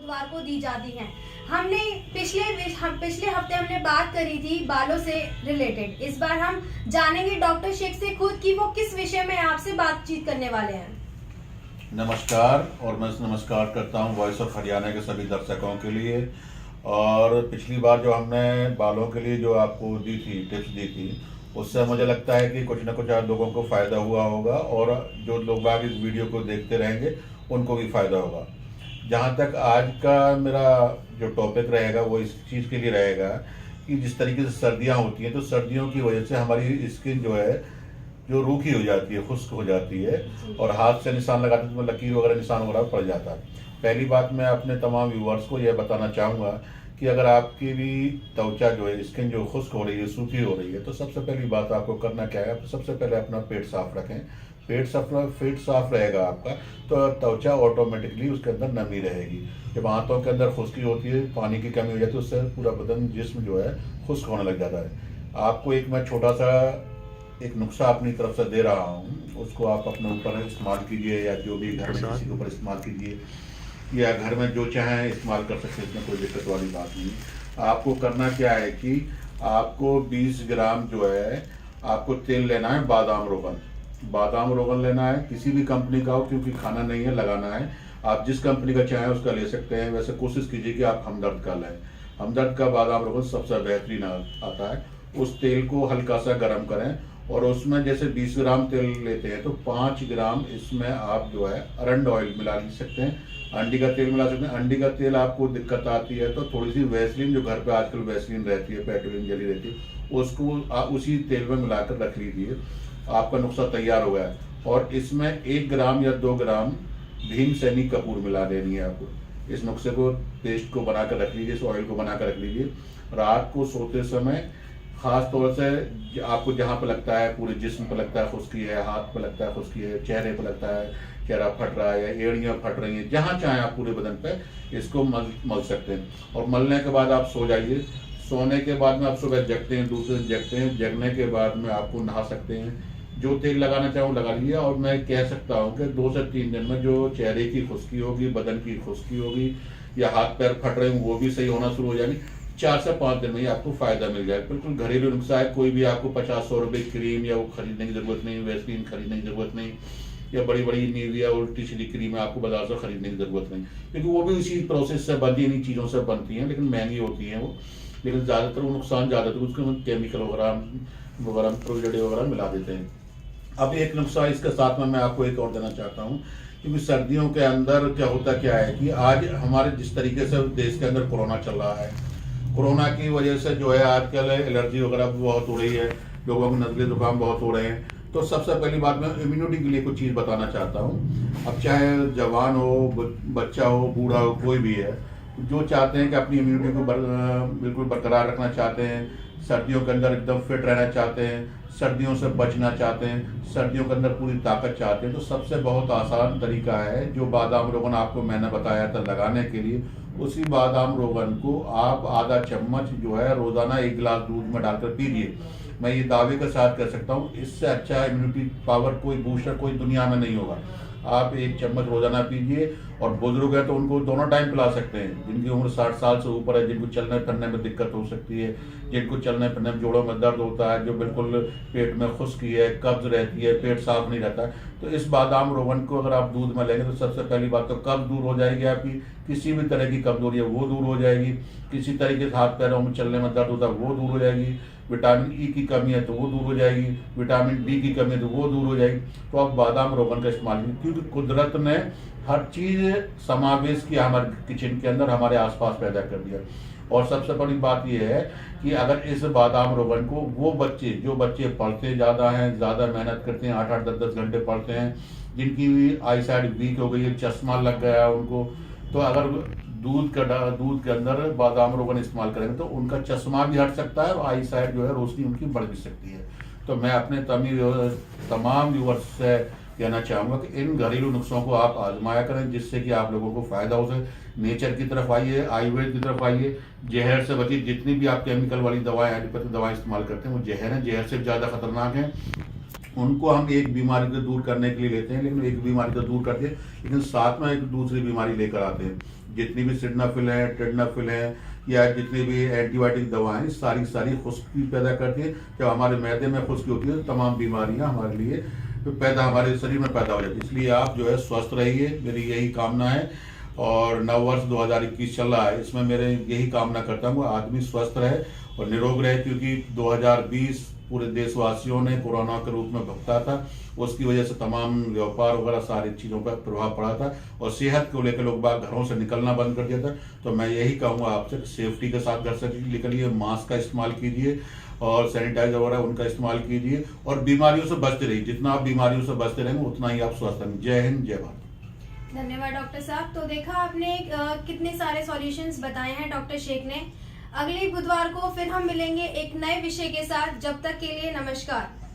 बुधवार को दी जाती हैं। हमने पिछले हफ्ते हमने बात करी थी बालों से रिलेटेड। इस बार हम जानेंगे डॉक्टर शेख से खुद कि वो किस विषय में आपसे बातचीत करने वाले हैं। नमस्कार, और मैं नमस्कार करता हूं वॉइस ऑफ हरियाणा के सभी दर्शकों के लिए। और पिछली बार जो हमने बालों के लिए जो आपको दी थी टिप्स दी थी, उससे मुझे लगता है कि कुछ ना कुछ आप लोगों को फ़ायदा हुआ होगा, और जो लोग आगे इस वीडियो को देखते रहेंगे उनको भी फ़ायदा होगा। जहाँ तक आज का मेरा जो टॉपिक रहेगा वो इस चीज़ के लिए रहेगा कि जिस तरीके से सर्दियाँ होती हैं, तो सर्दियों की वजह से हमारी स्किन जो है जो रूखी हो जाती है, खुश्क हो जाती है, और हाथ से निशान लगाते तो लकीर वगैरह निशान वगैरह पड़ जाता है। पहली बात मैं अपने तमाम व्यूअर्स को यह बताना चाहूँगा कि अगर आपकी भी त्वचा जो है, स्किन जो खुश्क हो रही है, सूखी हो रही है, तो सबसे पहली बात आपको करना क्या है, सबसे पहले अपना पेट साफ रखें। पेट साफ रहेगा आपका तो त्वचा ऑटोमेटिकली उसके अंदर नमी रहेगी। जब हाथों के अंदर खुश्की होती है, पानी की कमी हो जाती है, उससे पूरा बदन जिस्म जो है खुश्क होने लग जाता है। आपको मैं छोटा सा एक नुस्खा अपनी तरफ से दे रहा हूँ, उसको आप अपने ऊपर इस्तेमाल कीजिए, या जो भी घर में किसी के ऊपर इस्तेमाल कीजिए, या घर में जो चाहें इस्तेमाल कर सकते हैं, इसमें कोई दिक्कत वाली बात नहीं। आपको करना क्या है कि आपको 20 ग्राम जो है आपको तेल लेना है, बादाम रोगन लेना है, किसी भी कंपनी का हो, क्योंकि खाना नहीं है, लगाना है। आप जिस कंपनी का चाहें उसका ले सकते हैं। वैसे कोशिश कीजिए कि आप हमदर्द का लें। हमदर्द का बादाम रोगन सबसे बेहतरीन आता है। उस तेल को हल्का सा गर्म करें, और उसमें जैसे 20 ग्राम तेल लेते हैं तो 5 ग्राम इसमें आप जो है अरंड ऑयल मिला सकते हैं, अंडी का तेल मिला सकते हैं। अंडी का तेल आपको दिक्कत आती है तो थोड़ी सी वैसलीन, जो घर पे आजकल वैसलीन रहती है, पेट्रोलियम जेली रहती है, उसको आप उसी तेल में मिलाकर रख लीजिए। आपका नुस्खा तैयार हो गया है। और इसमें 1 ग्राम या 2 ग्राम भीमसेनी कपूर मिला देनी है आपको। इस नुस्खे को, पेस्ट को बनाकर रख लीजिए, इस ऑयल को बनाकर रख लीजिए। रात को सोते समय खास तौर से आपको जहाँ पे लगता है, पूरे जिस्म पे लगता है खुश्की है, हाथ पे लगता है खुश्की है, चेहरे पे लगता है चेहरा फट रहा है, या एड़ियाँ फट रही हैं, जहाँ चाहें आप पूरे बदन पे इसको मल सकते हैं। और मलने के बाद आप सो जाइए। सोने के बाद में आप सुबह जगते हैं, दूसरे दिन जगते हैं। जगने के बाद में आपको नहा सकते हैं। जो तेल लगाना चाहो लगा लीजिए। और मैं कह सकता हूँ कि 2 से 3 दिन में जो चेहरे की खुश्की होगी, बदन की खुश्की होगी, या हाथ पैर फट रहे हैं, वो भी सही होना शुरू हो जाएंगे। 4 से 5 दिन में ही आपको फायदा मिल जाएगा। बिल्कुल घरेलू नुस्खा है। कोई भी आपको 50-100 रुपये क्रीम या वो खरीदने की जरूरत नहीं, वैसलीन खरीदने की जरूरत नहीं, या बड़ी बड़ी निविया उल्टी सीधी क्रीम आपको बाजार से खरीदने की जरूरत नहीं, क्योंकि वो भी इसी प्रोसेस से बनती है, इन्हीं चीज़ों से बनती हैं, लेकिन महंगी होती हैं वो। लेकिन ज़्यादातर वो नुकसान ज़्यादातर उसके केमिकल वगैरह प्रोजेक्ट वगैरह मिला देते हैं। अब एक नुस्खा इसके साथ में मैं आपको एक और देना चाहता हूँ, क्योंकि सर्दियों के अंदर क्या है कि आज हमारे जिस तरीके से देश के अंदर कोरोना चल रहा है, कोरोना की वजह से जो है आजकल एलर्जी वगैरह बहुत हो रही है, लोगों को नज़ले जुकाम बहुत हो रहे हैं। तो सबसे पहली बात मैं इम्यूनिटी के लिए कुछ चीज़ बताना चाहता हूँ। अब चाहे जवान हो, बच्चा हो, बूढ़ा हो, कोई भी है, जो चाहते हैं कि अपनी इम्यूनिटी को बिल्कुल बरकरार रखना चाहते हैं, सर्दियों के अंदर एकदम फिट रहना चाहते हैं, सर्दियों से बचना चाहते हैं, सर्दियों के अंदर पूरी ताकत चाहते हैं, तो सबसे बहुत आसान तरीका है जो बादाम रोगन आपको मैंने बताया था लगाने के लिए। उसी बादाम रोगन को आप आधा चम्मच जो है रोजाना 1 गिलास दूध में डालकर पीजिए। मैं ये दावे के साथ कह सकता हूँ, इससे अच्छा इम्यूनिटी पावर कोई बूस्टर कोई दुनिया में नहीं होगा। आप 1 चम्मच रोजाना पीजिए। और बुजुर्ग है तो उनको दोनों टाइम पिला सकते हैं। जिनकी उम्र 60 साल से ऊपर है, जिनको चलने फिरने में दिक्कत हो सकती है, जिनको चलने फिरने में जोड़ों में दर्द होता है, जो बिल्कुल पेट में खुश्की है, कब्ज रहती है, पेट साफ नहीं रहता है, तो इस बादाम रोगन को अगर आप दूध में लेंगे तो सबसे पहली बात तो कब्ज दूर हो जाएगी। आपकी किसी भी तरह की कमजोरी है वो दूर हो जाएगी। किसी तरीके से हाथ पैरों में चलने में दर्द होता है वो दूर हो जाएगी। विटामिन ई की कमी है तो वो दूर हो जाएगी। विटामिन डी की कमी है तो वो दूर हो जाएगी। तो आप बादाम रोगन का इस्तेमाल कीजिए, क्योंकि कुदरत ने हर चीज़ समावेश किया हमारे किचन के अंदर, हमारे आसपास पैदा कर दिया। और सबसे बड़ी बात यह है कि अगर इस बादाम रोगन को जो बच्चे पढ़ते ज़्यादा हैं, ज़्यादा मेहनत करते हैं, 8-8, 10-10 घंटे पढ़ते हैं, जिनकी आई साइड वीक हो गई है, चश्मा लग गया है उनको, तो अगर दूध के अंदर बादाम रोगन इस्तेमाल करेंगे तो उनका चश्मा भी हट सकता है, और आई साइड जो है रोशनी उनकी बढ़ भी सकती है। तो मैं अपने तमाम व्यूअर्स से कहना चाहूँगा कि इन घरेलू नुस्खों को आप आजमाया करें, जिससे कि आप लोगों को फ़ायदा हो सके। नेचर की तरफ आइए, आयुर्वेद की तरफ आइए, जहर से बचिए। जितनी भी आप केमिकल वाली दवाएं, एलोपैथिक दवाएं इस्तेमाल करते हैं वो जहर है, जहर से ज़्यादा खतरनाक है। उनको हम एक बीमारी को दूर करने के लिए लेते हैं, लेकिन एक बीमारी को दूर करते हैं लेकिन साथ में एक दूसरी बीमारी लेकर आते हैं। जितनी भी सिडनाफिल है, टेडनाफिल है, या जितनी भी एंटीबायोटिक दवाएं सारी खुश्की पैदा करती है। जब हमारे मैदे में खुश्की होती है तो तमाम बीमारियां हमारे लिए हमारे शरीर में पैदा हो जाती है। इसलिए आप जो है स्वस्थ रहिए, मेरी यही कामना है। और नववर्ष 2021 चल रहा है, इसमें मेरे यही कामना करता हूँ आदमी स्वस्थ रहे और निरोग रहे, क्योंकि 2020 पूरे देशवासियों ने कोरोना के रूप में भुगता था। उसकी वजह से तमाम व्यापार वगैरह सारी चीज़ों पर प्रभाव पड़ा था और सेहत को लेकर लोग बाग घरों से निकलना बंद कर दिया था। तो मैं यही कहूँगा आपसे, सेफ्टी के साथ घर से निकलिए, मास्क का इस्तेमाल कीजिए और सैनिटाइजर वगैरह उनका इस्तेमाल कीजिए और बीमारियों से बचते रहिए। जितना आप बीमारियों से बचते रहेंगे उतना ही आप स्वस्थ रहेंगे। जय हिंद, जय भारत। धन्यवाद डॉक्टर साहब। तो देखा आपने कितने सारे सॉल्यूशंस बताए हैं डॉक्टर शेख ने। अगले बुधवार को फिर हम मिलेंगे एक नए विषय के साथ। जब तक के लिए नमस्कार।